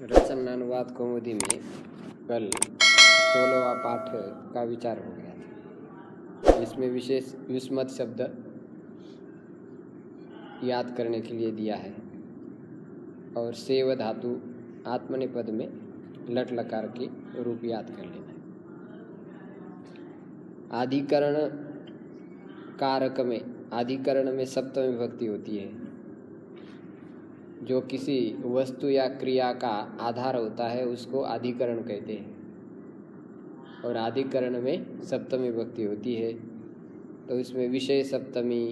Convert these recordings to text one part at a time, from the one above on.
रचनानुवाद कौमुदी में कल 16वां पाठ का विचार हो गया था। इसमें विशेष युष्मत शब्द याद करने के लिए दिया है और सेव धातु आत्मनेपद में लट लकार के रूप याद कर लेना है। आधिकरण कारक में आधिकरण में सप्तमी विभक्ति होती है। जो किसी वस्तु या क्रिया का आधार होता है उसको आधिकरण कहते हैं और आधिकरण में सप्तमी विभक्ति होती है। तो इसमें विषय सप्तमी,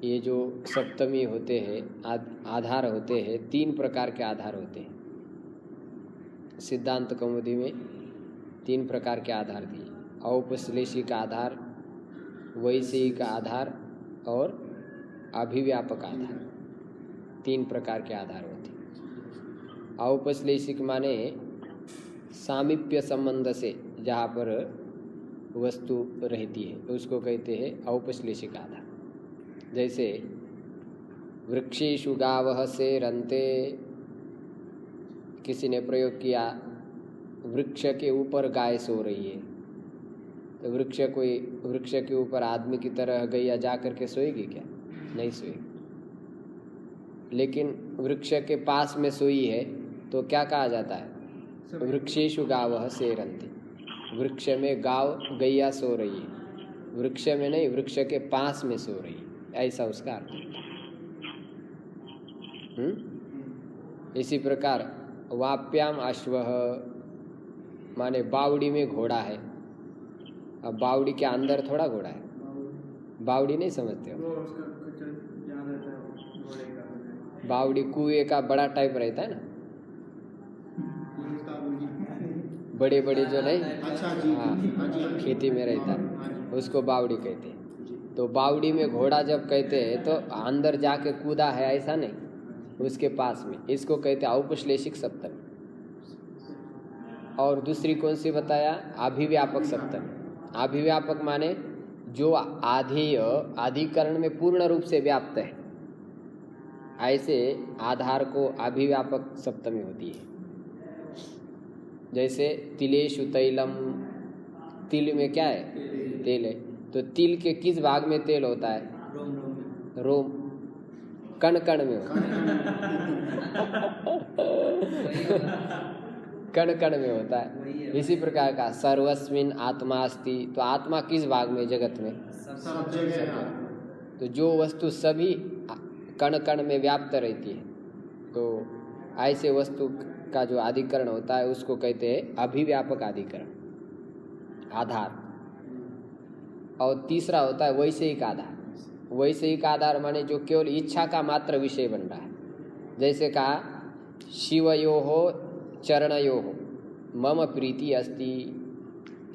ये जो सप्तमी होते हैं आधार होते हैं, 3 प्रकार के आधार होते हैं। सिद्धांत कौमुदी में 3 प्रकार के आधार दिए: औपश्लेषिक आधार, वैषयिक आधार और अभिव्यापक आधार। 3 प्रकार के आधार होते हैं। औपश्लेषिक माने सामीप्य संबंध से जहाँ पर वस्तु रहती है उसको कहते हैं औपश्लेषिक आधार। जैसे वृक्षेषु गावः सेरन्ते, किसी ने प्रयोग किया वृक्ष के ऊपर गाय सो रही है, तो वृक्ष के ऊपर आदमी की तरह गैया जा करके सोएगी क्या? नहीं सोएगी। लेकिन वृक्ष के पास में सोई है तो क्या कहा जाता है? वृक्षेषु गावः सेरन्ते, वृक्ष में गैया सो रही है, वृक्ष में नहीं, वृक्ष के पास में सो रही है, ऐसा उसका अर्थ है। इसी प्रकार वाप्याम अश्वः माने बावड़ी में घोड़ा है। अब बावड़ी के अंदर थोड़ा घोड़ा है, बावड़ी नहीं समझते हो? बावड़ी कुएं का बड़ा टाइप रहता है ना, बड़े बड़े जो नहीं, हाँ, खेती में रहता है, उसको बावड़ी कहते हैं। तो बावड़ी में घोड़ा जब कहते हैं तो अंदर जाके कूदा है ऐसा नहीं, उसके पास में, इसको कहते हैं औपश्लेषिक सप्तमी। और दूसरी कौन सी बताया? अभिव्यापक सप्तमी। अभिव्यापक माने जो आधेय आधिकरण में पूर्ण रूप से व्याप्त है, ऐसे आधार को अभिव्यापक सप्तमी होती है। जैसे तिलेषु तैलम, तिल में क्या है? तेल है। तो तिल के किस भाग में तेल होता है? रोम, कण कण में होता है कण कण में होता है। इसी प्रकार का सर्वस्मिन् आत्मा अस्ति, तो आत्मा किस भाग में? जगत में, सब जगह। तो जो वस्तु सभी कण कण में व्याप्त रहती है, तो ऐसे वस्तु का जो अधिकरण होता है उसको कहते हैं अभिव्यापक अधिकरण आधार। और तीसरा होता है वैषयिक आधार। वैषयिक आधार माने जो केवल इच्छा का मात्र विषय बन रहा है। जैसे कहा शिवयोः चरणयोः मम प्रीति अस्ति,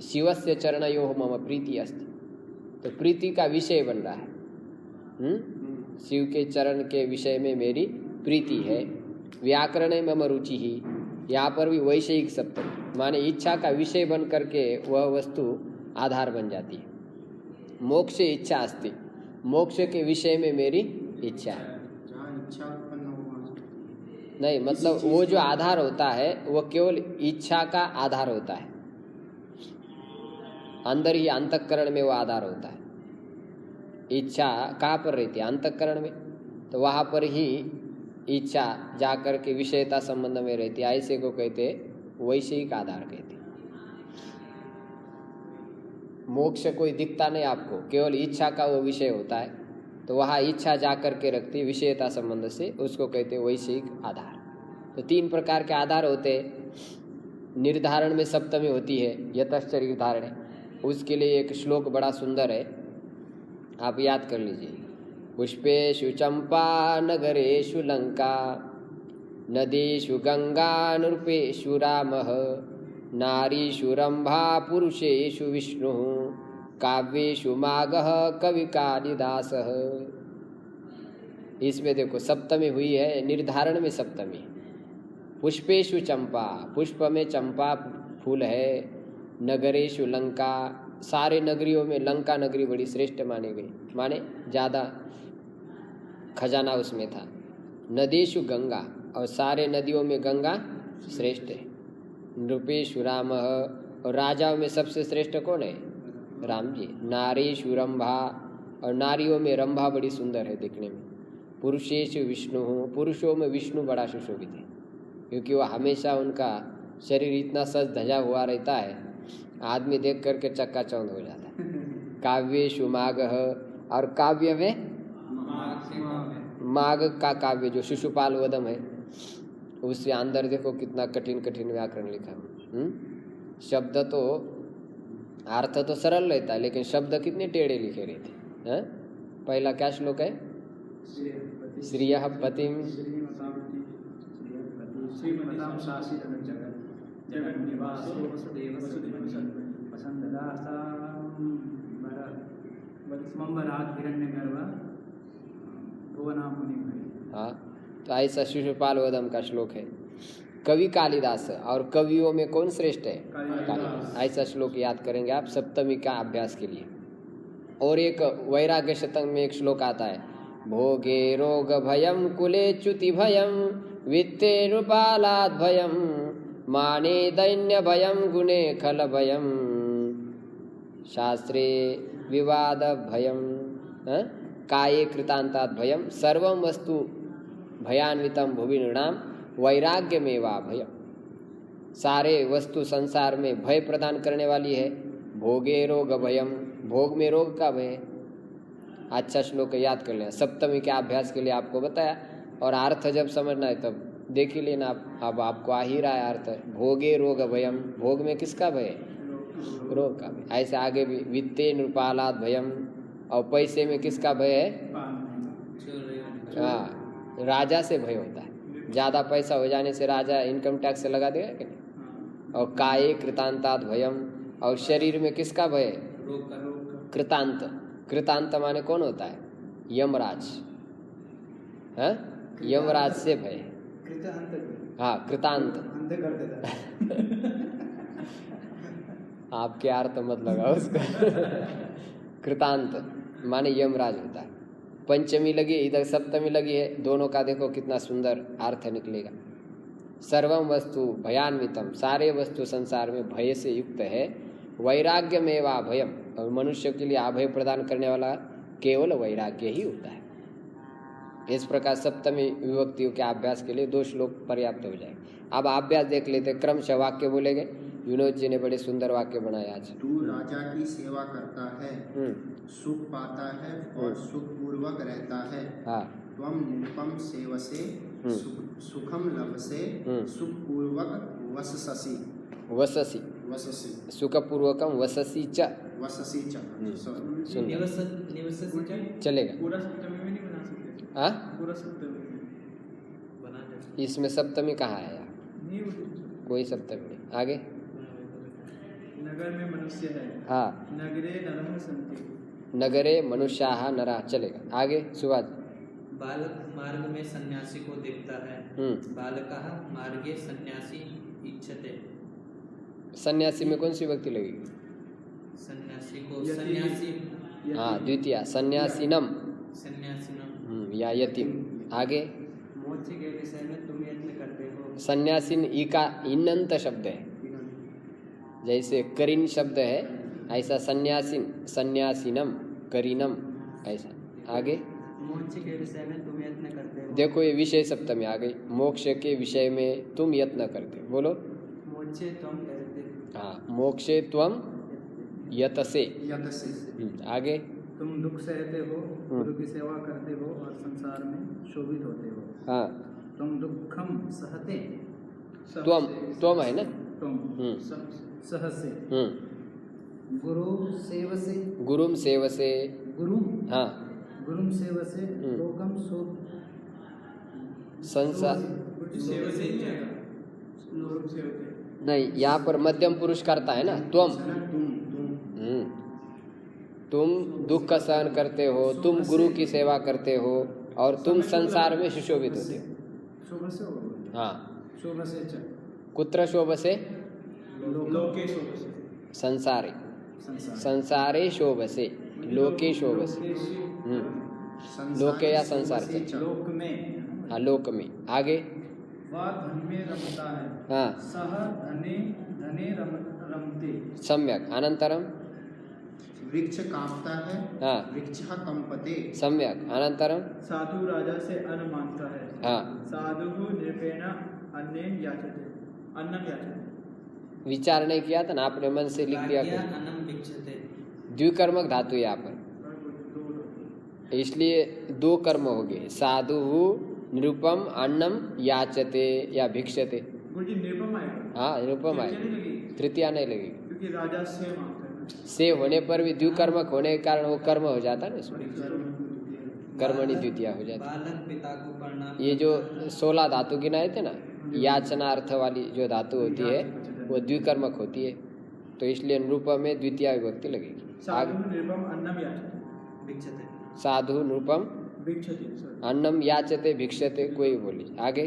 शिवस्य चरणयोः मम प्रीति अस्ति, तो प्रीति का विषय बन रहा है। शिव के चरण के विषय में मेरी प्रीति है। व्याकरण मम रुचि ही, यहाँ पर भी वैषयिक सप्तमी माने इच्छा का विषय बन करके वह वस्तु आधार बन जाती है। मोक्ष इच्छा अस्ति, मोक्ष के विषय में मेरी इच्छा है। नहीं, मतलब वो जो आधार होता है वो केवल इच्छा का आधार होता है, अंदर ही अंतःकरण में वो आधार होता है। इच्छा कहाँ पर रहती है? अंतःकरण में, तो वहाँ पर ही इच्छा जाकर के विषयता संबंध में रहती है। ऐसे को कहते हैं वैषयिक आधार कहते हैं। मोक्ष कोई दिखता नहीं आपको, केवल इच्छा का वो विषय होता है, तो वहाँ इच्छा जाकर के रखती है विषयता संबंध से, उसको कहते हैं वैषयिक आधार। तो 3 प्रकार के आधार होते हैं। निर्धारण में सप्तमी होती है, यतश्च निर्धारण, उसके लिए एक श्लोक बड़ा सुंदर है, आप याद कर लीजिए। पुष्पेषु चंपा नगरेषु लंका, नदीषु गंगा नृपेषु रामः, नारीषु रंभा पुरुषेषु विष्णुः, काव्येषु मागः कवि कालिदासः। इसमें देखो सप्तमी हुई है, निर्धारण में सप्तमी। पुष्पेषु चंपा, पुष्प में चंपा फूल है। नगरेषु लंका, सारे नगरियों में लंका नगरी बड़ी श्रेष्ठ मानी गई, माने ज़्यादा खजाना उसमें था। नदेशु गंगा, और सारे नदियों में गंगा श्रेष्ठ है। नृपेषु रामः, और राजाओं में सबसे श्रेष्ठ कौन है? राम जी। नारीषु रंभा, और नारियों में रंभा बड़ी सुंदर है देखने में। पुरुषेषु विष्णु, पुरुषों में विष्णु बड़ा सुशोभित है, क्योंकि वह हमेशा उनका शरीर इतना सज धजा हुआ रहता है, आदमी देख करके चक्काचौंध हो जाता है। काव्येषु मागः, और काव्य में माग का काव्य जो शिशुपाल वदम है, उससे अंदर देखो कितना कठिन कठिन व्याकरण लिखा है। शब्द तो अर्थ तो सरल रहता है, लेकिन शब्द कितने टेढ़े लिखे रहते हैं। पहला क्या श्लोक है? श्रियः पतिम हाँ, तो ऐसा शिशुपाल वदम का श्लोक है। कवि कालिदास, और कवियों में कौन श्रेष्ठ है? कालिदास। ऐसा श्लोक याद करेंगे आप सप्तमी का अभ्यास के लिए। और एक वैराग्य शतक में एक श्लोक आता है, भोगे रोग भयम कुले च्युति भयम वित्ते नृपालाद भयम माने दैन्य भयम गुणे खल भयम शास्त्रे विवाद भयम काये कृतांतात् भयम सर्वं वस्तु भयान्वितम भुवि नृणाम वैराग्यमेवा भयम। सारे वस्तु संसार में भय प्रदान करने वाली है। भोगे रोग भयम, भोग में रोग का भय। अच्छा श्लोक याद कर लें, सप्तमी के अभ्यास के लिए आपको बताया, और अर्थ जब समझना है तब देख ही लेना आप। अब आपको आ ही रहा है अर्थ। भोगे रोग भयम, भोग में किसका भय? रोग का भय। ऐसे आगे भी वित्ते नृपालाद भयम, और पैसे में किसका भय है? हाँ, राजा से भय होता है। ज़्यादा पैसा हो जाने से राजा इनकम टैक्स लगा देगा कि नहीं। और काये कृतांतात् भयम, और शरीर में किसका भय? कृतांत। कृतांत माने कौन होता है? यमराज। हाँ, यमराज से भय। हाँ, कृतांत। आपके अर्थ मत लगाओ उसका। कृतांत माने यमराज होता है। पंचमी लगी, इधर सप्तमी लगी है, दोनों का देखो कितना सुंदर अर्थ निकलेगा। सर्वम वस्तु भयान्वितम, सारे वस्तु संसार में भय से युक्त है। वैराग्यमेवा भयम, और मनुष्य के लिए अभय प्रदान करने वाला केवल वैराग्य ही होता है। इस प्रकार सप्तमी विभक्तियों के अभ्यास के लिए 2 श्लोक पर्याप्त हो जाए। अब अभ्यास देख लेते, क्रमशः वाक्य बोलेंगे। विनोद जी ने बड़े सुंदर वाक्य बनाए आज। तू राजा की सेवा करता है, सुख पाता है और सुख पूर्वक रहता है। हाँ। त्वम निरुपम सेवसे सुखम लभसे सुख पूर्वक वससि। वससी, वससि, सुख पूर्वकम वससी च। वससि च। चलेगा। पूरा सप्तमी में नहीं बना सकते। हाँ, पूरा सप्तमी में बना। इसमें सप्तमी कहाँ है यार? नहीं, कोई सप्तमी नहीं। आगे नगर में मनुष्य है। हाँ, नगरे नरः सन्ति। नगरे मनुष्याः नरः। चलेगा। आगे सुभाष। बालक मार्ग में सन्यासी को देखता है। बालकः मार्गे सन्यासी इच्छते। सन्यासी में कौन सी विभक्ति लगेगी? सन्यासी को सन्यासी। हाँ, द्वितीया सन्यासीनम। सन्यासीनम या यतीम। आगे मोक्ष के विषय में तुम यत्न करते हो। सन्यासीन ई का इन्नंत शब्द है, जैसे करीन शब्द है ऐसा सन्यासीन, सन्यासीनम, करीनम ऐसा। आगे मोक्ष के विषय में तुम यत्न करते हो। देखो ये विषय सप्तमी आ गई। मोक्ष के विषय में तुम यत्न करते हो। बोलो। मोक्षे त्वं यतते। हाँ, मोक्षे त्वं यतसे। आगे तुम दुख सहते हो, गुरु की सेवा करते हो और संसार में शोभित होते हो। हाँ, तुम दुखम सहते। त्वम है ना? तुम सहसे। गुरु सेवसे। गुरुम सेवसे। गुरु, हाँ, गुरुम सेवसे लोकम शोभ। संसार सेवसे ही जाएगा। लोकम सेवते। नहीं, यहाँ पर मध्यम पुरुष करता है ना। त्वम, तुम दुख का सहन करते हो, तुम गुरु की सेवा करते हो और तुम संसार में सुशोभित होते हो। शोभ से हो। हाँ, शोभ से च। कुत्र शोभ से? लोके शोभ से। संसारे। संसारे शोभ से, लोके शोभ से। लोके या संसार से। लोक में। हाँ, लोक में। आगे वह धन में रमता है, हाँ सह धने धने रमते। सम्यक। अनंतरम वृक्ष कांपता है, हाँ वृक्षः कंपते। सम्यक। अनंतरम साधु राजा से अन्न मांगता है, हाँ साधु निरपेण अन्नम याचते। विचार नहीं किया था ना आपने, मन से लिख दिया प्राज्ञा कुछ। अन्नम भिक्षते। द्विकर्मक धातु यहाँ पर, इसलिए दो कर्म हो गए। साधु निरुपम अन्नम याचते या भिक्षते। गुरुजी निरुपम आएगा, हाँ निरुपम तृतीया आए, नहीं लगेगी, तृतीया नहीं लगेगी। क्योंकि राजा से मांगता है ना। से होने पर भी द्विकर्मक होने के कारण वो कर्म हो जाता है ना, इसमें कर्मणि द्वितीया हो जाती। बालक पिता को प्रणाम ये जो करता है। 16 धातु गिनाए थे ना, याचना अर्थ वाली जो धातु होती है वो द्विकर्मक होती है, तो इसलिए निरुपम में द्वितीया विभक्ति लगेगी। साधु निरुपम अन्नम याचते, भिक्षते। साधु निरुपम भिक्षति, sorry। अन्नम याचते भिक्षते, कोई बोली। आगे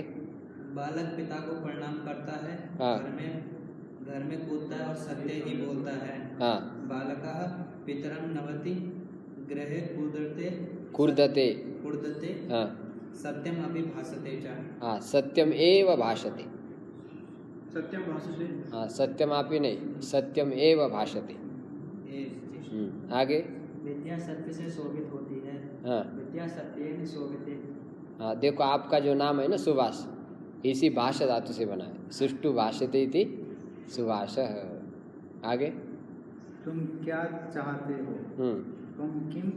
बालक पिता को प्रणाम करता है, हाँ। घर में कूदता है और सत्य ही बोलता है। हाँ बालकः पितरं नवति गृहे कुर्दते कूर्दते हाँ सत्यम अपि भाषते च। हाँ सत्यम एव भाषते। सत्यम भाषते, हाँ सत्यम आपी नहीं, सत्यम एव भाषते। आगे विद्या सत्य से शोभित होती है, हाँ विद्या सत्य शोभिते। हाँ देखो आपका जो नाम है ना सुभाष, इसी भाषा धातु से बना है, सुष्टु भाषते इति सुभाष। आगे तुम क्या चाहते हो, तुम किम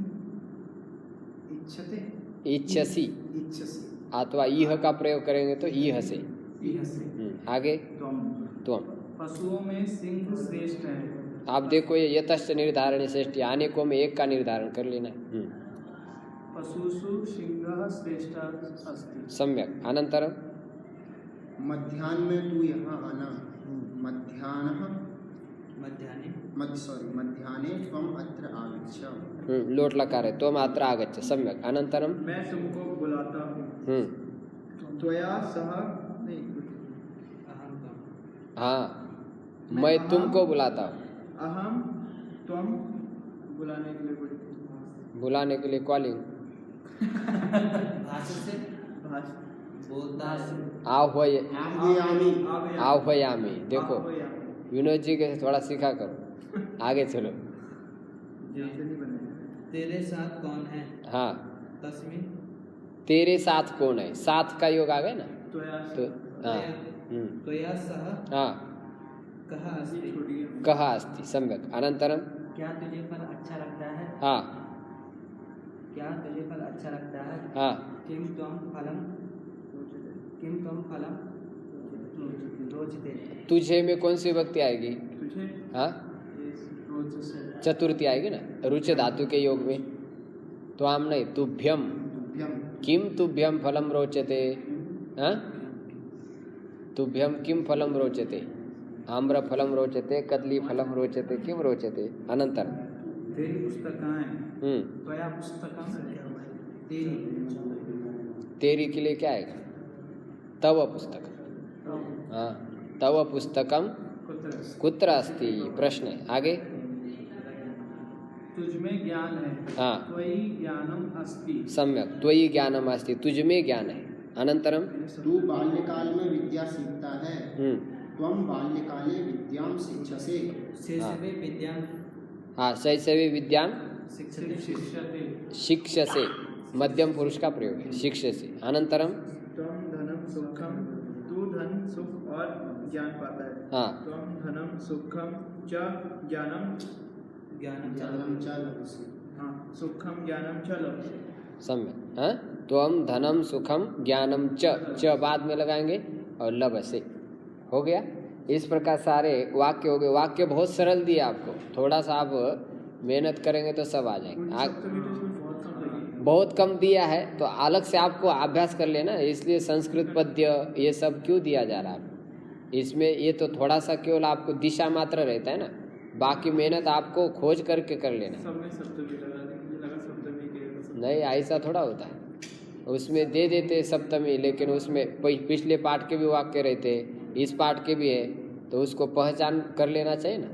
इच्छते, इच्छसी इच्छसि, अथवा इह का प्रयोग करेंगे तो इह से। इहसे। आगे तुम पशुओं में सिंह श्रेष्ठ है, आप देखो ये यतश्च निर्धारण श्रेष्ठ, आने को में एक का निर्धारण कर लेना। पशुषु सिंहः श्रेष्ठ अस्ति। सम्यक। अनंतरम मध्याह्न में तू यहाँ आना, मध्याह्ने त्वम अत्र आगच्छ। लोट लकार है, त्वम अत्र आगच्छ। सम्यक। अनंतरम मैं तुमको बुलाता हूँ, त्वया सह नहीं, हाँ मैं तुमको बुलाता हूँ। अहम त्वम बुलाने के लिए बोलते, बुलाने के लिए कॉलिंग। भाषा से भाष बोलता है। आह्वयामि। आह्वयामि। देखो विनोद जी के थोड़ा सीखा करो, आगे चलो। जैसे नहीं बने। तेरे साथ कौन है? हाँ तस्मिन तेरे साथ कौन है, साथ का योग आ गया ना, त्वया तो हाँ त्वया सह हाँ कः अस्ति। कहा अस्ति। सम्यक। अनंतरम क्या तुझे फल अच्छा लगता है, हाँ क्या तुझे फल अच्छा लगता है, हाँ किम त्वम फलम रोचते। तुझे में कौन सी विभक्ति आएगी? तुझे हाँ चतुर्थी आएगी ना, रुच धातु के योग में। तो आम नहीं, तुभ्यम किम तुभ्यम फलम रोचते। हाँ तुभ्यम किम फलम रोचते, आम्र फलम रोचते, कदली फलम रोचते, किम रोचते। अनंतर तेरी पुस्तक कहाँ है, त्वया पुस्तकम तेरी के लिए क्या आएगा? तव पुस्तक। हाँ तव पुस्तकम कुत्र अस्ति, प्रश्न है। आगे तुझमें ज्ञान है, हाँ त्वयि ज्ञानम अस्ति। सम्यक। त्वयि ज्ञानम अस्ति, तुझमें ज्ञान है। अनंतरम तू बाल्यकाल में विद्या सीखता है, त्वम बाल्यकाले विद्याम शिक्षसे। शैशवे विद्यां हाँ शैशवे विद्याम शिक्षते। शिक्षसे, मध्यम पुरुष का प्रयोग है, शिक्षसे। अनंतरम त्वम धनम सुखम, तू धन सुख और ज्ञान पाता है। हाँ त्वम धनम सुखम च ज्ञानम हाँ सुखम ज्ञानम च लभते। सम्यक। हाँ त्वम धनम सुखम ज्ञानम च बाद में लगाएंगे और लभसे। हो गया। इस प्रकार सारे वाक्य हो गए। वाक्य बहुत सरल दिए आपको, थोड़ा सा आप मेहनत करेंगे तो सब आ जाएंगे। बहुत कम दिया है तो अलग से आपको अभ्यास कर लेना, इसलिए संस्कृत पद्य ये सब क्यों दिया जा रहा है इसमें। ये तो थोड़ा सा केवल आपको दिशा मात्र रहता है ना, बाकी मेहनत आपको खोज करके कर लेना। नहीं ऐसा थोड़ा होता है, उसमें दे देते सप्तमी, लेकिन उसमें पिछले पाठ के भी वाक्य रहते, इस पाठ के भी है, तो उसको पहचान कर लेना चाहिए ना।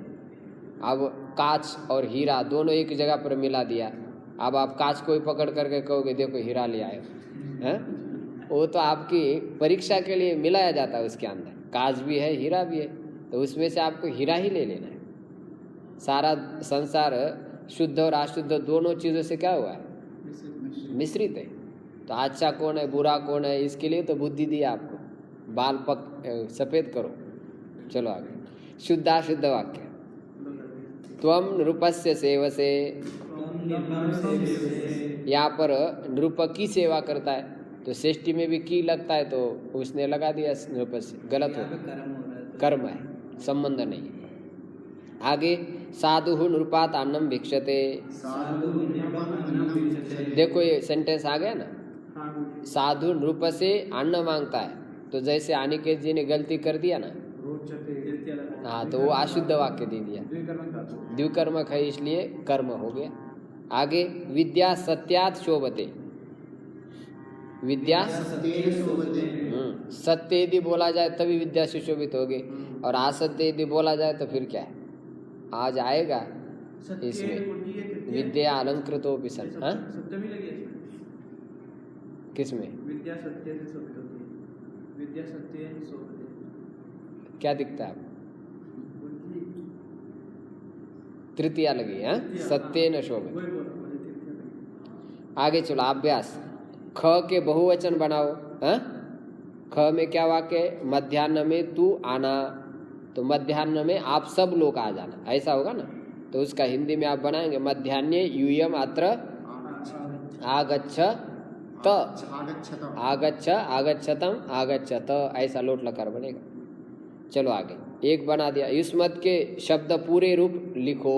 अब कांच और हीरा दोनों एक जगह पर मिला दिया, अब आप कांच को ही पकड़ करके कहोगे देखो हीरा ले आए हैं, वो तो आपकी परीक्षा के लिए मिलाया जाता है, उसके अंदर काज भी है, हीरा भी है, तो उसमें से आपको हीरा ही ले लेना है। सारा संसार शुद्ध और अशुद्ध दोनों चीज़ों से क्या हुआ है? मिश्रित है। तो अच्छा कौन है, बुरा कौन है, इसके लिए तो बुद्धि दी आपको, बाल सफ़ेद करो। चलो आगे, शुद्धाशुद्ध वाक्य। त्वम नृपस्य सेवसे, यहाँ पर नृप की सेवा करता है, तो श्रेष्ठी में भी की लगता है, तो उसने लगा दिया नृपस्य, गलत हो, कर्म है, संबंध नहीं। आगे, साधु नृपात अन्नम भिक्षते। देखो ये सेंटेंस आ गया ना, साधु नृप से अन्न मांगता है, तो जैसे अनिकेत जी ने गलती कर दिया ना, हाँ, तो वो अशुद्ध वाक्य दे दिया, द्विकर्मक है, इसलिए कर्म हो गया। आगे, विद्या सत्यात शोभते। विद्या सत्य यदि बोला जाए तभी विद्या सुशोभित होगी, और असत्य यदि बोला जाए तो फिर क्या है? आज आएगा इसमें विद्या अलंकृतोपि सन। हाँ, किसमें? विद्या सत्य से शोभित होती है, विद्या सत्य से शोभित। क्या दिखता है आपको? तृतीया लगी है, सत्य न शोभित। आगे चलो, अभ्यास। ख के बहुवचन बनाओ। हाँ, ख में क्या वाक्य है? मध्याह्न में तू आना, तो मध्याह्न में आप सब लोग आ जाना, ऐसा होगा ना, तो उसका हिंदी में आप बनाएंगे, मध्याह्ने यूयम अत्र आगच्छ त, आगच्छतम आगच्छत, ऐसा लोट लकार बनेगा। चलो आगे, एक बना दिया। युष्मत के शब्द पूरे रूप लिखो।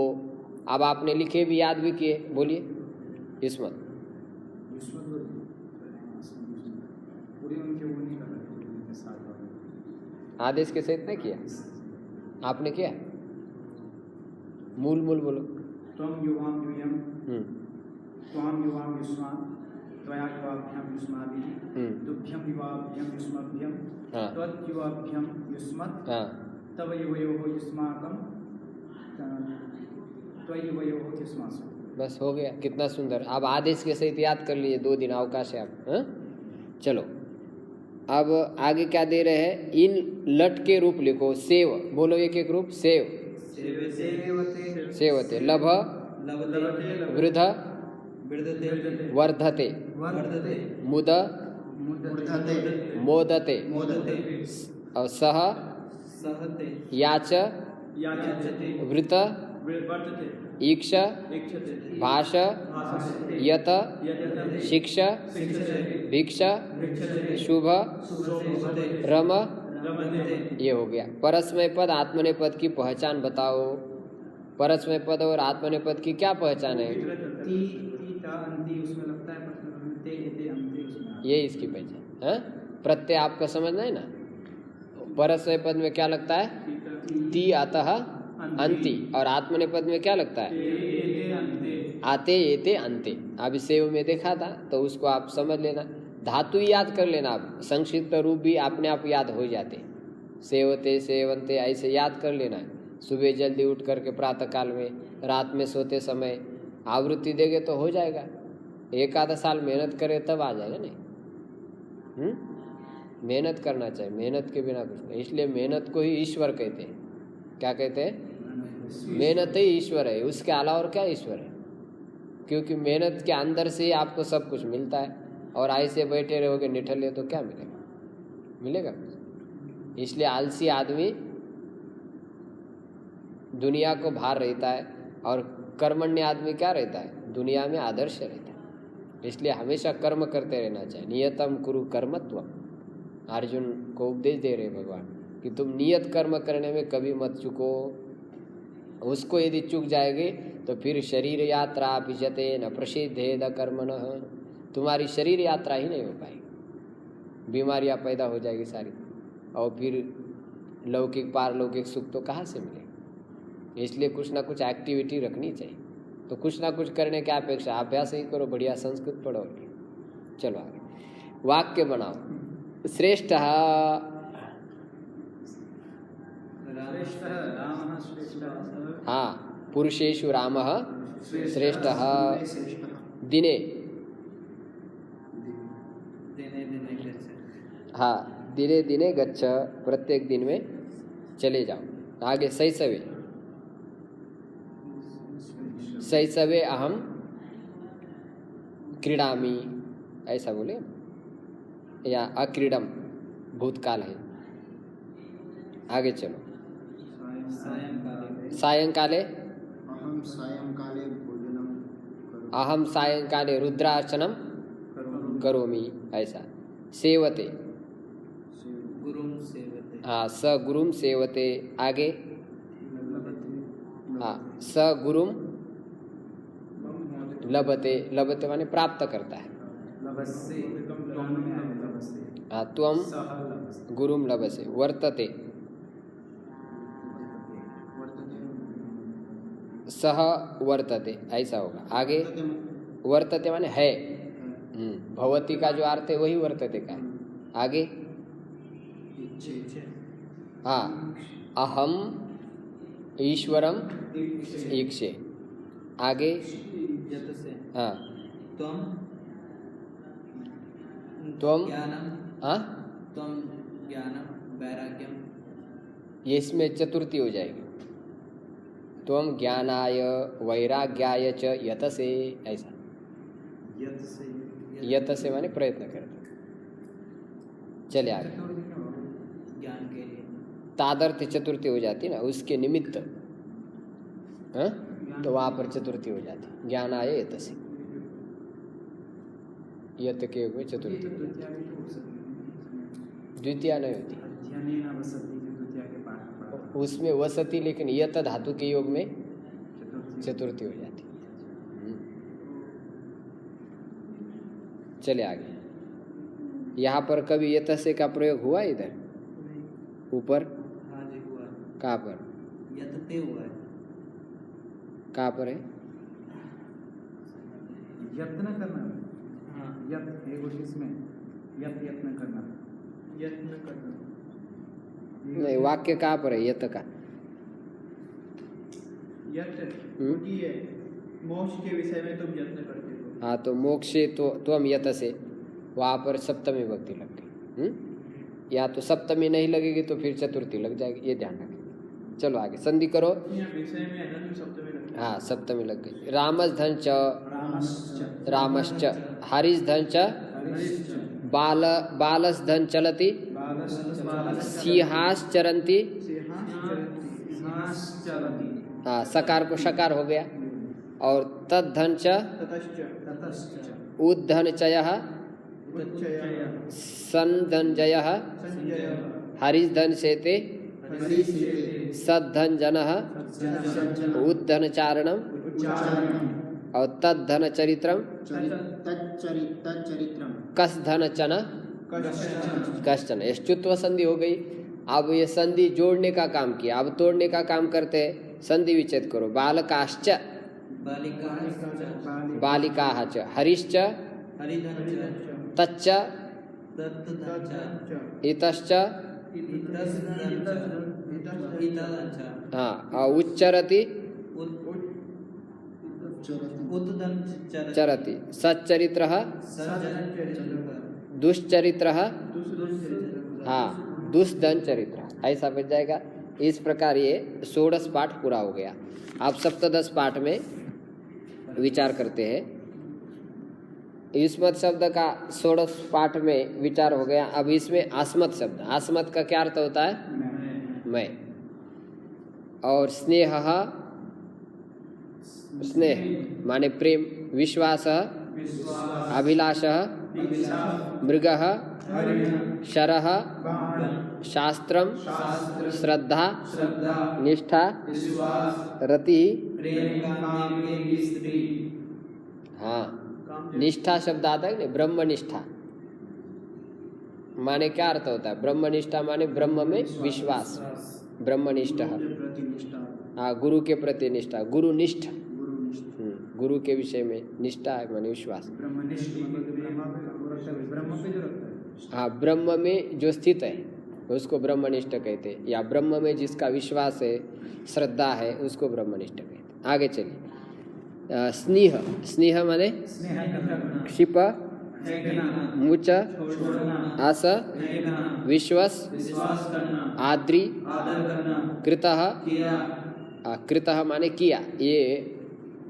अब आपने लिखे भी, याद भी किए, बोलिए। युष्मत आदेश के सहित नहीं किया, आपने किया? मूल बोलो। त्वं युवाम यूयम, त्वाम युवाम युष्मान्, त्वया युवाभ्याम युष्माभिः, तुभ्यं युवाभ्याम युष्मभ्यं, त्वत् युवाभ्याम युष्मत्, तव युवयोः युष्माकं, त्वयि युवयोः युष्मासु। बस हो गया, कितना सुंदर। अब आदेश के सहित याद कर लिए, 2 दिन अवकाश है आप। हाँ, चलो अब आगे क्या दे रहे हैं? इन लट के रूप लिखो। सेव, बोलो एक एक रूप। सेव, सेवते, लभ, वृद्ध, वर्धते, मुद, मोदते, और सह, याच, वृत, ईक्ष, भाष, यत, शिक्ष, भिक्ष, शुभ, रम, ये हो गया। परस्मय पद आत्मनेय पद की पहचान बताओ। परस्मय पद और आत्मनेय पद की क्या पहचान है? ये इसकी पहचान है। प्रत्यय आपको समझना है ना। परस्मय पद में क्या लगता है? ती, अतः, अंति, और आत्मनेय पद में क्या लगता है? आते, एते, अंते। अब सेव में देखा था, तो उसको आप समझ लेना, धातु याद कर लेना। आप संक्षिप्त रूप भी अपने आप याद हो जाते, सेवते, सेवंते, ऐसे याद कर लेना। सुबह जल्दी उठ करके प्रातः काल में, रात में सोते समय आवृत्ति देंगे तो हो जाएगा। एक आधा साल मेहनत करे तब आ जाएगा। नहीं, मेहनत करना चाहिए, मेहनत के बिना कुछ नहीं। इसलिए मेहनत को ही ईश्वर कहते हैं। क्या कहते हैं? मेहनत ही ईश्वर है, उसके अलावा और क्या ईश्वर है? क्योंकि मेहनत के अंदर से ही आपको सब कुछ मिलता है, और ऐसे बैठे रहोगे निठल्ले तो क्या मिलेगा? मिलेगा? इसलिए आलसी आदमी दुनिया को भार रहता है, और कर्मण्य आदमी क्या रहता है? दुनिया में आदर्श रहता है। इसलिए हमेशा कर्म करते रहना चाहिए। नियतम कुरु कर्मत्वम, अर्जुन को उपदेश दे रहे भगवान कि तुम नियत कर्म करने में कभी मत चुको। उसको यदि चूक जाएगी तो फिर शरीर यात्रा विजते न प्रसिद्धेद कर्मणः, तुम्हारी शरीर यात्रा ही नहीं हो पाएगी, बीमारियां पैदा हो जाएगी सारी, और फिर लौकिक पारलौकिक सुख तो कहाँ से मिलेगा? इसलिए कुछ ना कुछ एक्टिविटी रखनी चाहिए। तो कुछ ना कुछ करने की अपेक्षा अभ्यास ही करो, बढ़िया संस्कृत पढ़ो। चलो आगे, वाक्य बनाओ। श्रेष्ठ, हाँ, पुरुषेषु रामः श्रेष्ठः। दिने, हाँ, दिने दिने गच्छ, प्रत्येक दिन में चले जाओ। आगे शैशवे, शैशवे अहम क्रीडामी, ऐसा बोले, या अक्रीडम भूतकाल है। आगे चलो। सायंकाले, अहम सायंकाले भोजनम करोमि। अहम सायंकाले रुद्रार्चनम करोमि, ऐसा। सेवते, गुरुम सेवते। हाँ, स गुरुम सेवते। आगे, हाँ, स गुरुम लभते, लभते माने प्राप्त करता है। हाँ, त्वम गुरुम लभसे। वर्तते, सह वर्तते, ऐसा होगा। आगे, वर्तते माने है। भवती का जो अर्थ है वही वर्तते का है। आगे, हाँ, अहम ईश्वरम ईक्षे। आगे, यत से हाँ, त्वम त्वम, ज्ञानम, हाँ, त्वम ज्ञानम वैराग्यम। ये इसमें चतुर्थी हो जाएगी। त्वम ज्ञानाय वैराग्याय च यतसे, ऐसा। यतसे माने प्रयत्न करते। चले आगे। ज्ञान के लिए तादर्थ चतुर्थी हो जाती ना, उसके निमित्त, हाँ, तो वहाँ पर चतुर्थी हो जाती। ज्ञानाय यतसे, यत के हुए चतुर्थी। द्वितीया नहीं होती उसमें वसती, लेकिन यत धातु के योग में चतुर्थी हो जाती। चले आगे। यहाँ पर कभी यतसे का प्रयोग हुआ इधर ऊपर? हाँ जी हुआ। कहाँ पर? यतते हुआ है। कहाँ पर है? यत्न करना। हाँ, यत्न एक इसमें यत्न करना, यत्न करना। नहीं, वाक्य कहाँ पर है यत का? मोक्ष के विषय में तुम यत्न करते हो। हाँ, तो मोक्षे तो त्वम यतसे, वहाँ पर सप्तमी विभक्ति लग गई। या तो सप्तमी नहीं लगेगी तो फिर चतुर्थी लग जाएगी, ये ध्यान रखें। चलो आगे, संधि करो। विषय में है ना, सप्तमी लग गई। हाँ, सप्तमी लग गई। रामस धन च, रामश्च। हरिस धन च, बालस धन चलति। सिंहास चरंती, हाँ, सकार को शकार हो गया। और तद्धन च, उद्धन चयः, संधनजयः, हरिधन सेते, सद्धन जनः, उद्धन चारणम, और तद्धन चरित्रम, कसधन चन, कश्चन। ये च्युत्व संधि हो गई। अब ये संधि जोड़ने का काम किया, अब तोड़ने का काम करते हैं। संधि विच्छेद करो। बालकाश्च, बालिकाः च, हरिश्च, तच्च, इतश्च, हाँ, और उच्चरति, चरति। सच्चरित्रः, दुष्चरित्रः, हाँ, दुष्धन चरित्र, ऐसा बन जाएगा। इस प्रकार ये 16 पाठ पूरा हो गया। आप सप्तदश पाठ में विचार करते हैं। युष्मत् शब्द का 16 पाठ में विचार हो गया। अब इसमें आस्मत् शब्द, आस्मत् का क्या अर्थ होता है? मैं। और स्नेह, स्नेह माने प्रेम। विश्वास, अभिलाष, मृगः, शरः, शास्त्रम, श्रद्धा, निष्ठा, रति। हाँ, निष्ठा शब्द आता है, ब्रह्मनिष्ठा माने क्या अर्थ होता है? ब्रह्मनिष्ठा माने ब्रह्म में विश्वास, ब्रह्मनिष्ठ। हाँ, गुरु के प्रति निष्ठा, गुरुनिष्ठ, गुरु के विषय में निष्ठा है माने विश्वास। हाँ, ब्रह्म में जो स्थित है उसको ब्रह्मनिष्ठ कहते हैं, या ब्रह्म में जिसका विश्वास है, श्रद्धा है, उसको ब्रह्मनिष्ठ कहते हैं। आगे चलिए। स्नेह, स्नेह माने क्षिप, फेंकना, मुच छोड़ना, अस फेंकना, विश्वस विश्वास करना, आद्रि आदर करना, कृतः किया, कृतः माने किया, ये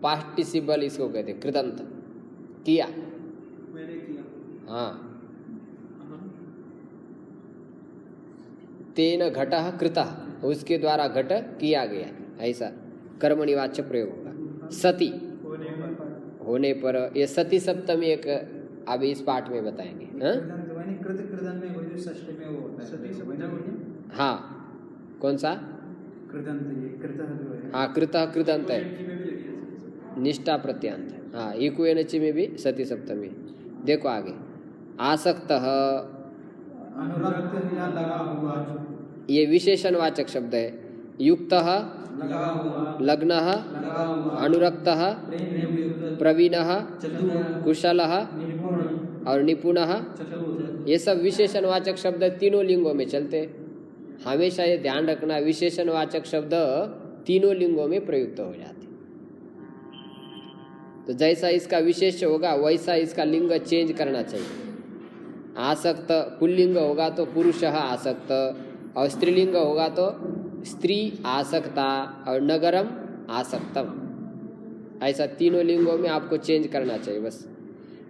पार्टिसिपल इसको कहते हैं, कृतंत किया। मैंने किया, हाँ, तेन घटः कृतः, उसके द्वारा घट किया गया, ऐसा कर्मणि वाच्य प्रयोग होगा। सती होने पर, ये सती सप्तमी एक अभी इस पाठ में बताएंगे। हाँ? कृत कृदन में वो जो षष्ठी में वो होता है, सती सप्तमी, हाँ, कौन सा? कृदंत, ये कृतः जो है, हाँ, कृतः कृदंत है, निष्ठा प्रत्यांत है। हाँ, इकुएनचि में भी सती सप्तमी। देखो आगे, आसक्तः, अनुरक्त या लगा हुआ, ये विशेषणवाचक शब्द है। युक्तः, लगा हुआ, लग्नः, लगा हुआ, अनुरक्तः, प्रेम युक्त, प्रवीणः, चतुर, कुशलः निपुण, और निपुणः, चतुर, ये सब विशेषणवाचक शब्द तीनों लिंगों में चलते हैं। हमेशा ये ध्यान रखना, विशेषणवाचक शब्द तीनों लिंगों में प्रयुक्त हो जाते। तो जैसा इसका विशेष होगा वैसा इसका लिंग चेंज करना चाहिए। आसक्त पुल्लिंग होगा तो पुरुषः आसक्त, और स्त्रीलिंग होगा तो स्त्री आसक्ता और नगरम आसक्तम, ऐसा तीनों लिंगों में आपको चेंज करना चाहिए। बस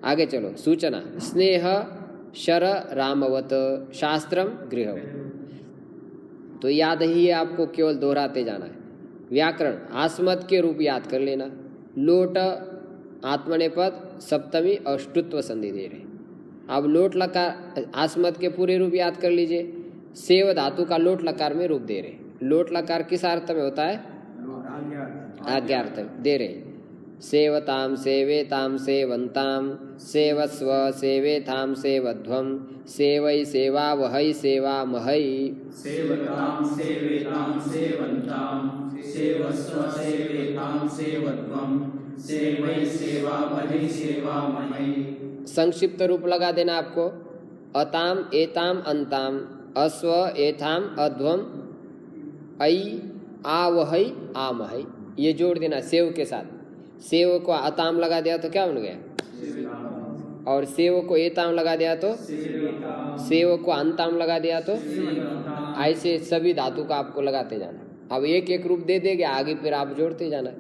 आगे चलो, सूचना, स्नेह शर रामवत शास्त्रम गृह, तो याद ही है आपको, केवल दोहराते जाना है। व्याकरण, आस्मद के रूप याद कर लेना। लोट आत्मनेपद सप्तमी और ष्टुत्व संधि दे रहे। अब लोट लकार आस्मद के पूरे रूप याद कर लीजिए। सेव धातु का लोट लकार में रूप दे रहे। लोट लकार किस अर्थ में होता है? आज्ञार्थ दे रहे। सेवताम सेवेताम सेवंताम, सेवस्व सेवेताम सेवध्वम, सेवै सेवा वहै सेवा महै, सेवताम सेवेताम सेवंताम, सेवस्व सेवेताम सेवध्वम, सेवै सेवा वहै सेवा महै। संक्षिप्त रूप लगा देना आपको। अताम एताम अंताम, अस्व एथाम अध्वम, ऐ आवहै आमहै, ये जोड़ देना सेव के साथ। सेव को अताम लगा दिया तो क्या बन गया? और सेव को एताम लगा दिया तो, सेव को अंताम लगा दिया तो, ऐसे सभी धातु का आपको लगाते जाना। अब एक एक रूप दे देंगे, आगे फिर आप जोड़ते जाना।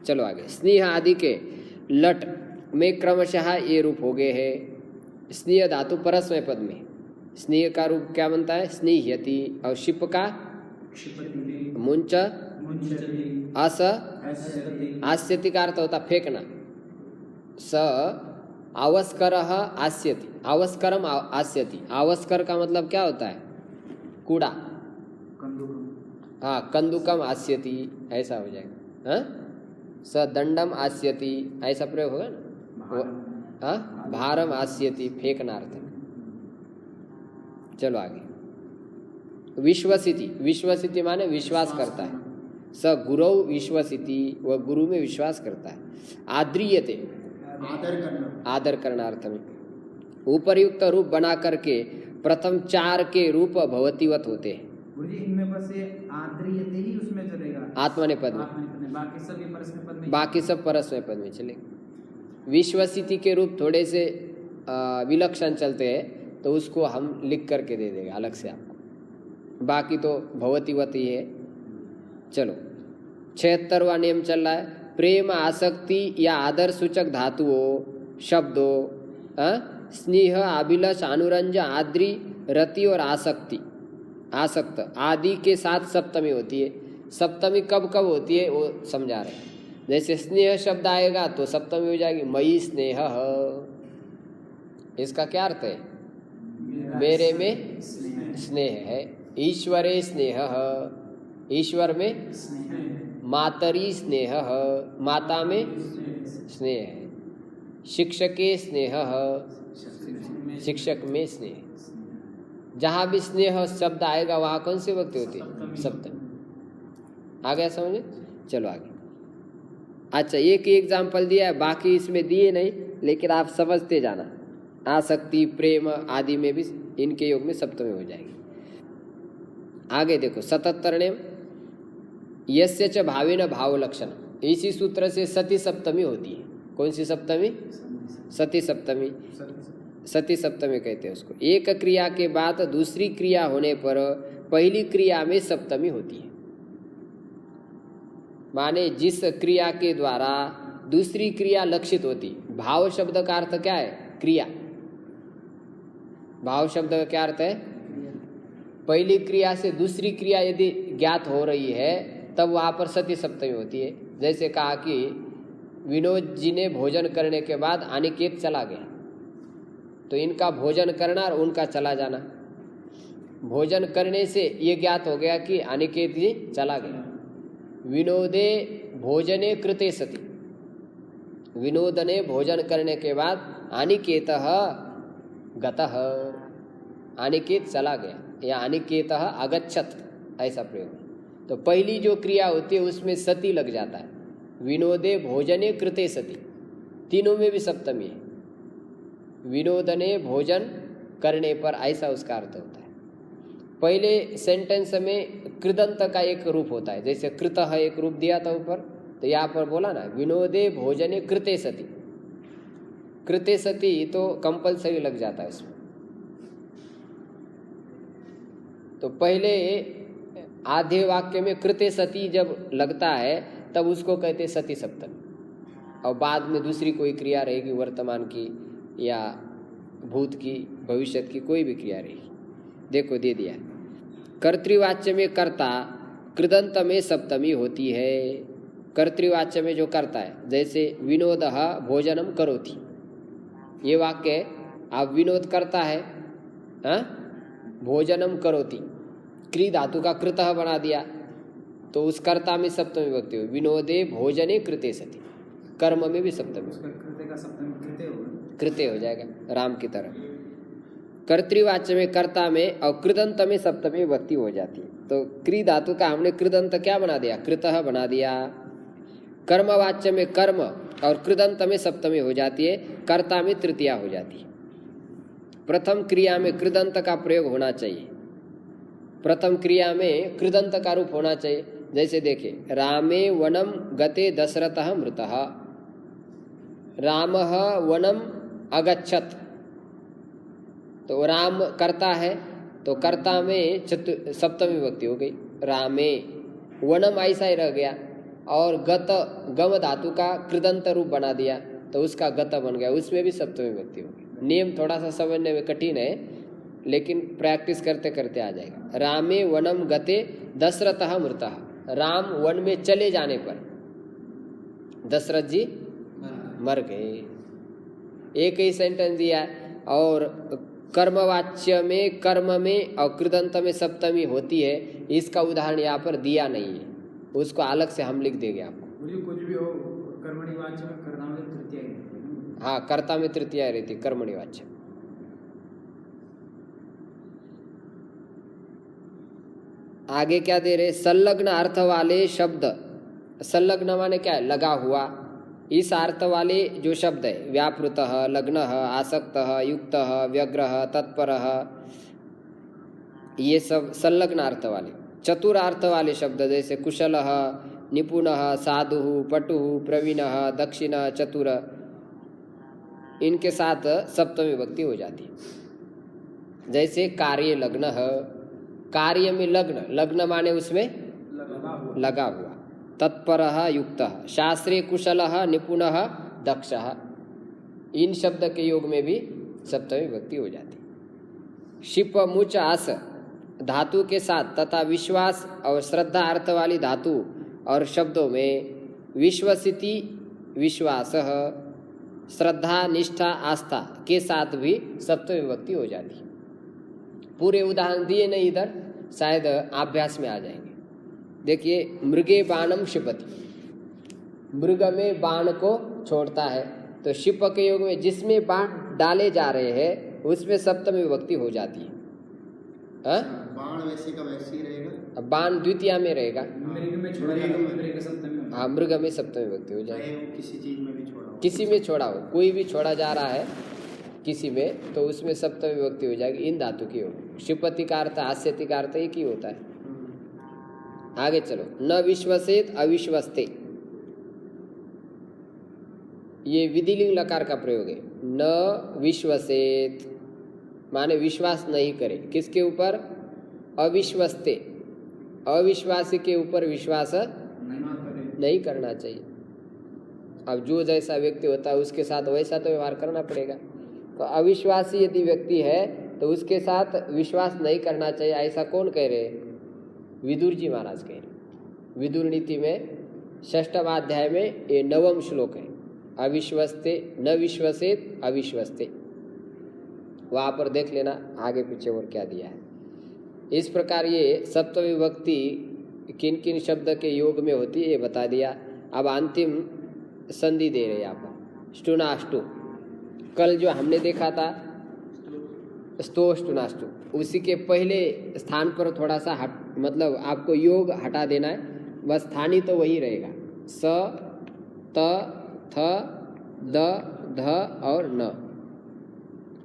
चलो आगे, स्नेह आदि के लट में क्रमशः ये रूप हो गए हैं। स्नेह धातु परस्मय पद में, स्नेह का रूप क्या बनता है? स्नेह्यति, और शिप का मुंच अस आस्यति का अर्थ होता फेंकना। स आवस्कर आस्यति, आवस्करम आस्यति, आवस्कर का मतलब क्या होता है? कूड़ा। हाँ, कंदुकम आस्यति, ऐसा हो जाएगा। हाँ, स दंडम आस्यति, ऐसा प्रयोग होगा ना। हाँ, भारम आस्यति, फेंकना अर्थ। चलो आगे, विश्वसिति, विश्वसिति माने विश्वास करता है। स गुरौ विश्वसिति, वह गुरु में विश्वास करता है। आद्रियते, आदर करना अर्थ में। उपर्युक्त रूप बना करके प्रथम चार के रूप भवतीवत होते हैं। इनमें बस ये आद्रियते ही उसमें चलेगा, आत्मनेपद में, बाकी सभी परस्मय पद में, बाकी सब परस्मय पद में चलेगा। विश्वसिति के रूप थोड़े से विलक्षण चलते हैं, तो उसको हम लिख करके दे देंगे अलग से आपको, बाकी तो भवतीवत ही है। चलो 76वां नियम चल रहा है। प्रेम आसक्ति या आदर सूचक धातुओं शब्दों स्नेह अभिलाष अनुरंजन आद्री रति और आसक्ति आसक्त आदि के साथ सप्तमी होती है। सप्तमी कब कब होती है वो समझा रहे हैं। जैसे स्नेह शब्द आएगा तो सप्तमी हो जाएगी मयि स्नेह, इसका क्या अर्थ है? मेरे में स्नेह है। ईश्वरे स्नेह, ईश्वर में मातरी स्नेह, माता में स्नेह है। शिक्षके स्नेह, शिक्षक में स्नेह। जहाँ भी स्नेह शब्द आएगा वहाँ कौन सी विभक्ति होती है? सप्तमी। आ गया समझे? चलो आगे। अच्छा, एक ही एग्जाम्पल दिया है, बाकी इसमें दिए नहीं, लेकिन आप समझते जाना। आसक्ति प्रेम आदि में भी इनके योग में सप्तमी हो जाएगी। आगे देखो 77 नियम, यस्य च भावेन भाव लक्षण। इसी सूत्र से सती सप्तमी होती है। कौन सी सप्तमी? सती सप्तमी। सती सप्तमी कहते हैं उसको। एक क्रिया के बाद दूसरी क्रिया होने पर पहली क्रिया में सप्तमी होती है। माने जिस क्रिया के द्वारा दूसरी क्रिया लक्षित होती, भाव शब्द का अर्थ क्या है? क्रिया। भाव शब्द का क्या अर्थ है? पहली क्रिया से दूसरी क्रिया यदि ज्ञात हो रही है तब वहाँ पर सती सप्तमी होती है। जैसे कहा कि विनोद जी ने भोजन करने के बाद अनिकेत चला गया, तो इनका भोजन करना और उनका चला जाना, भोजन करने से ये ज्ञात हो गया कि अनिकेत जी चला गया। विनोदे भोजने कृते सति, विनोद ने भोजन करने के बाद अनिकेतः गतः, अनिकेत चला गया या अनिकेतः अगच्छत, ऐसा प्रयोग। तो पहली जो क्रिया होती है उसमें सती लग जाता है। विनोदे भोजने कृते सति, तीनों में भी सप्तमी है। विनोद ने भोजन करने पर, ऐसा उसका अर्थ होता है। पहले सेंटेंस में कृदंत का एक रूप होता है, जैसे कृतः एक रूप दिया था ऊपर, तो यहाँ पर बोला ना विनोदे भोजने कृते सति, कृते सति तो कंपलसरी लग जाता है उसमें। तो पहले आधे वाक्य में कृते सति जब लगता है तब उसको कहते सती सप्तमी, और बाद में दूसरी कोई क्रिया रहेगी वर्तमान की या भूत की, भविष्य की, कोई भी क्रिया रहेगी। देखो दे दिया, कर्तृवाच्य में कर्ता कृदंत में सप्तमी होती है। कर्तृवाच्य में जो करता है, जैसे विनोदः भोजनम करोति, ये वाक्य है, आप विनोद करता है, भोजनम करोति, क्री धातु का कृतः बना दिया, तो उस कर्ता में सप्तमी विभक्ति हो। विनोदे भोजने कृते सति, कर्म में भी सप्तमी, कृते का सप्तमी कृते होगा, कृते हो जाएगा राम की तरह। कर्तृवाच्य में कर्ता में और कृदंत में सप्तमी विभक्ति हो जाती है। तो क्री धातु का हमने कृदंत क्या बना दिया? कृतः बना दिया। कर्मवाच्य में कर्म और कृदंत में सप्तमी हो जाती है, कर्ता में तृतीया हो जाती है। प्रथम क्रिया में कृदंत का प्रयोग होना चाहिए, प्रथम क्रिया में कृदंत का रूप होना चाहिए। जैसे देखिए, रामे वनम गते दशरथः मृतः, रामः वनम अगच्छत, तो राम कर्ता है, तो कर्ता में सप्तमी विभक्ति हो गई, रामे। वनम ऐसा ही रह गया, और गत गम धातु का कृदंत रूप बना दिया, तो उसका गत बन गया, उसमें भी सप्तमी विभक्ति होगी। नियम थोड़ा सा समझने में कठिन है, लेकिन प्रैक्टिस करते करते आ जाएगा। रामे वनम गते दशरथः मृतः, राम वन में चले जाने पर दशरथ जी मर गए। एक ही सेंटेंस दिया है। और कर्मवाच्य में कर्म में और कृदंत में सप्तमी होती है, इसका उदाहरण यहाँ पर दिया नहीं है, उसको अलग से हम लिख देंगे आपको। कुछ भी हो, कर्मणि वाच्य में कर्ता में तृतीया ही रहती है। हाँ, कर्ता में तृतीया रहती, कर्मणि वाच्य। आगे क्या दे रहे? संलग्न अर्थ वाले शब्द, संलग्न माने क्या है? लगा हुआ। इस अर्थ वाले जो शब्द है, व्यापृतः, लग्नः, आसक्तः, युक्तः, व्यग्रः, तत्परः, ये सब संलग्न अर्थ वाले। चतुर अर्थ वाले शब्द जैसे कुशलः, निपुणः, साधुः, पटुः, प्रवीणः, दक्षिणः, चतुर, इनके साथ सप्तमी विभक्ति हो जाती है। जैसे कार्य लग्नः, कार्य में लग्न, लग्न माने उसमें लगा हुआ। तत्परः, युक्तः, शास्त्रे कुशलः, निपुणः, दक्षः, इन शब्द के योग में भी सप्तमी विभक्ति हो जाती है। शिप मुच आस धातु के साथ तथा विश्वास और श्रद्धा अर्थ वाली धातु और शब्दों में विश्वसिति, विश्वासः, श्रद्धा, निष्ठा, आस्था के साथ भी सप्तमी विभक्ति हो जाती है। पूरे उदाहरण दिए नहीं इधर, शायद अभ्यास में आ जाएंगे। देखिए, मृगे बाणम क्षिपति, मृग में बाण को छोड़ता है, तो शिप के योग में जिसमें बाण डाले जा रहे हैं उसमें सप्तमी विभक्ति हो जाती है। बाण वैसे का वैसे ही रहेगा, अब बाण द्वितीया में रहेगा। मृग में छोड़ा जाएगा, मृग सप्तमी। हाँ, मृग में सप्तमी विभक्ति हो जाएगी। किसी चीज में भी छोड़ा हो, किसी में छोड़ा हो, कोई भी छोड़ा जा रहा है किसी में, तो उसमें सप्तमी विभक्ति हो जाएगी। इन धातु की हो। शिपति का अर्थ, हास्यति का अर्थ एक ही होता है। आगे चलो, न विश्वसेत अविश्वस्ते, ये विधिलिंग लकार का प्रयोग है। न विश्वसेत माने विश्वास नहीं करे। किसके ऊपर? अविश्वस्ते, अविश्वासी के ऊपर विश्वास नहीं करना चाहिए। अब जो जैसा व्यक्ति होता है उसके साथ वैसा तो व्यवहार करना पड़ेगा। तो अविश्वासी यदि व्यक्ति है तो उसके साथ विश्वास नहीं करना चाहिए। ऐसा कौन कह रहे? विदुर जी महाराज कह रहे। विदुर नीति में 6वें अध्याय में ये 9वां श्लोक है। अविश्वस्ते न विश्वसेत अविश्वस्ते, वहाँ पर देख लेना आगे पीछे और क्या दिया है। इस प्रकार ये सप्तमी विभक्ति किन किन शब्द के योग में होती है ये बता दिया। अब अंतिम संधि दे रहे यहाँ पर स्टुनाष्टु। कल जो हमने देखा था स्तो स्टुनाष्टु, उसी के पहले स्थान पर थोड़ा सा मतलब आपको योग हटा देना है, बस स्थानी तो वही रहेगा। स त थ द ध और न।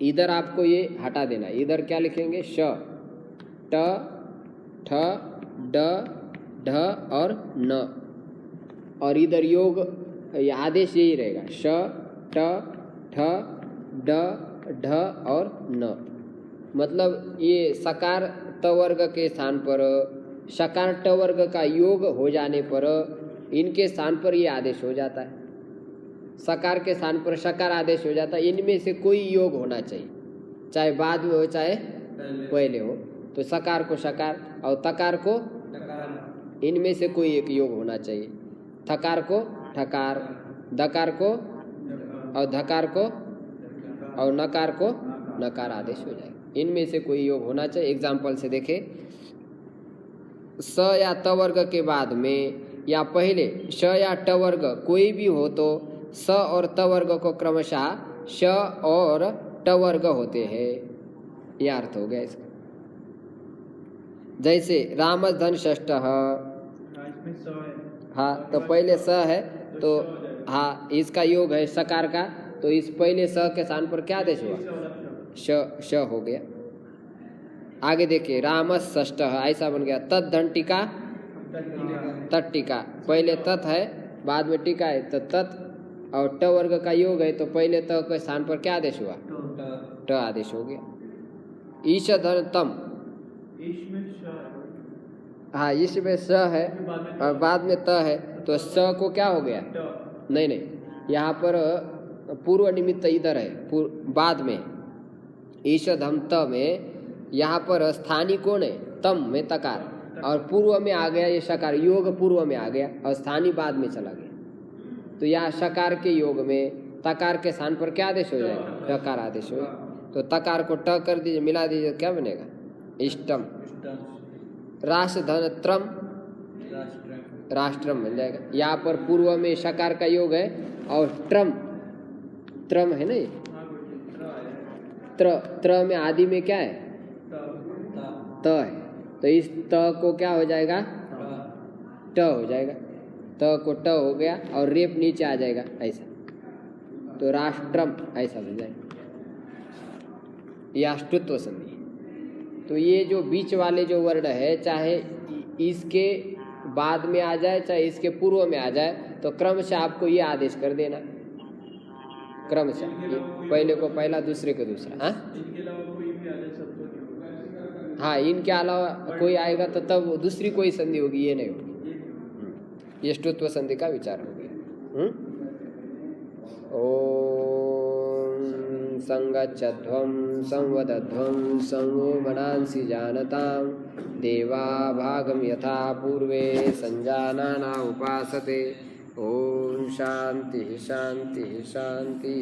इधर आपको ये हटा देना है। इधर क्या लिखेंगे? श ट ठ ड ढ और न। और इधर योग आदेश यही रहेगा श ट ठ ड ढ और न। मतलब ये सकार त वर्ग के स्थान पर सकार ट वर्ग का योग हो जाने पर इनके स्थान पर ये आदेश हो जाता है। सकार के स्थान पर सकार आदेश हो जाता है। इनमें से कोई योग होना चाहिए, चाहे बाद में हो चाहे पहले हो। तो सकार को सकार और तकार को इनमें से कोई एक योग होना चाहिए। थकार को ठकार, दकार को और धकार को और नकार को नकार आदेश हो जाएगा। इनमें से कोई योग होना चाहिए। एग्जाम्पल से देखें, स या त वर्ग के बाद में या पहले श या ट वर्ग कोई भी हो तो स और त वर्ग को क्रमशः श और ट वर्ग होते हैं। यह अर्थ हो गया इसका। जैसे रामधन षष्ठः, हाँ तो पहले स है तो हाँ इसका योग है सकार का, तो इस पहले स के स्थान पर क्या आदेश हुआ? श हो गया। आगे देखिए रामस षष्ठः, ऐसा बन गया। तत् धन टीका तत् टीका, पहले तत् है बाद में टीका है तो तत् और ट वर्ग का योग है तो पहले त के स्थान पर क्या आदेश हुआ? ट आदेश हो गया। ईश धन तम, हाँ इसमें स है और बाद में त है तो स को क्या हो गया? नहीं नहीं, यहाँ पर पूर्व निमित्त इधर है बाद में। ईश धम त में यहाँ पर स्थानीय कौन है? तम में तकार, और पूर्व में आ गया ये सकार, योग पूर्व में आ गया और स्थानीय बाद में चला गया। तो यहाँ सकार के योग में तकार के स्थान पर क्या आदेश हो जाएगा? टकार आदेश हो। तो तकार को ट कर दीजिए, मिला दीजिए, क्या बनेगा? इष्टम। राष्ट्र धन त्रम, राष्ट्रम बन जाएगा। यहाँ पर पूर्व में सकार का योग है और ट्रम त्रम है ना, ये त्र में आदि में क्या है? त है, तो इस त को क्या हो जाएगा? ट हो जाएगा। त को ट हो गया और रेप नीचे आ जाएगा ऐसा, तो राष्ट्रम ऐसा बन जाएगा। यह अष्टुत्व संधि। तो ये जो बीच वाले जो वर्ण है, चाहे इसके बाद में आ जाए चाहे इसके पूर्व में आ जाए, तो क्रमशः आपको ये आदेश कर देना, क्रमशः पहले को पहला दूसरे को दूसरा। हाँ इनके अलावा कोई आएगा तो तब दूसरी कोई संधि होगी, ये नहीं होगी। ये ष्टुत्व संधि का विचार हो गया। ओम संगच्छध्वं संवदध्वं संवो मनांसि जानतां देवा भागम यथा पूर्वे संजानाना उपासते। ओम शांति शांति शांति।